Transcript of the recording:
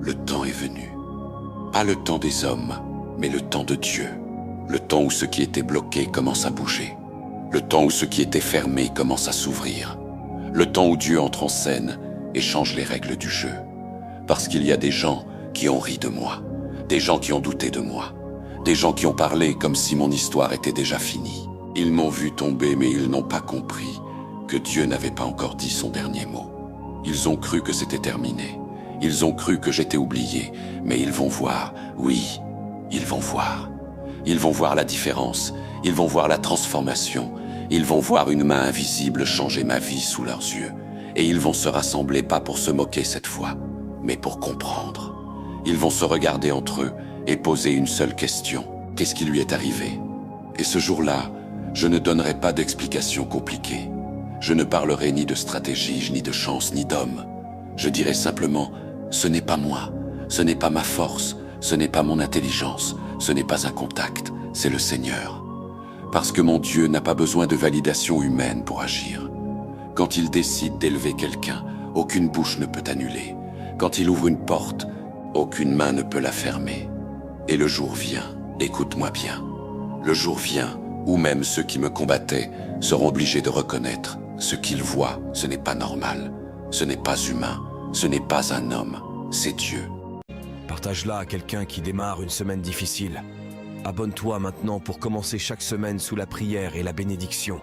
le temps est venu. Pas le temps des hommes, mais le temps de Dieu. Le temps où ce qui était bloqué commence à bouger. Le temps où ce qui était fermé commence à s'ouvrir. Le temps où Dieu entre en scène et change les règles du jeu. Parce qu'il y a des gens qui ont ri de moi, des gens qui ont douté de moi, des gens qui ont parlé comme si mon histoire était déjà finie. Ils m'ont vu tomber, mais ils n'ont pas compris que Dieu n'avait pas encore dit son dernier mot. Ils ont cru que c'était terminé. Ils ont cru que j'étais oublié, mais ils vont voir, oui, ils vont voir. Ils vont voir la différence, ils vont voir la transformation, ils vont voir une main invisible changer ma vie sous leurs yeux. Et ils vont se rassembler pas pour se moquer cette fois, mais pour comprendre. Ils vont se regarder entre eux et poser une seule question. Qu'est-ce qui lui est arrivé? Et ce jour-là, je ne donnerai pas d'explications compliquées. Je ne parlerai ni de stratégie, ni de chance, ni d'homme. Je dirai simplement, ce n'est pas moi, ce n'est pas ma force, ce n'est pas mon intelligence, ce n'est pas un contact, c'est le Seigneur. Parce que mon Dieu n'a pas besoin de validation humaine pour agir. Quand il décide d'élever quelqu'un, aucune bouche ne peut annuler. Quand il ouvre une porte, aucune main ne peut la fermer. Et le jour vient, écoute-moi bien, le jour vient où même ceux qui me combattaient seront obligés de reconnaître ce qu'ils voient, ce n'est pas normal, ce n'est pas humain, ce n'est pas un homme, c'est Dieu. Partage-la à quelqu'un qui démarre une semaine difficile. Abonne-toi maintenant pour commencer chaque semaine sous la prière et la bénédiction.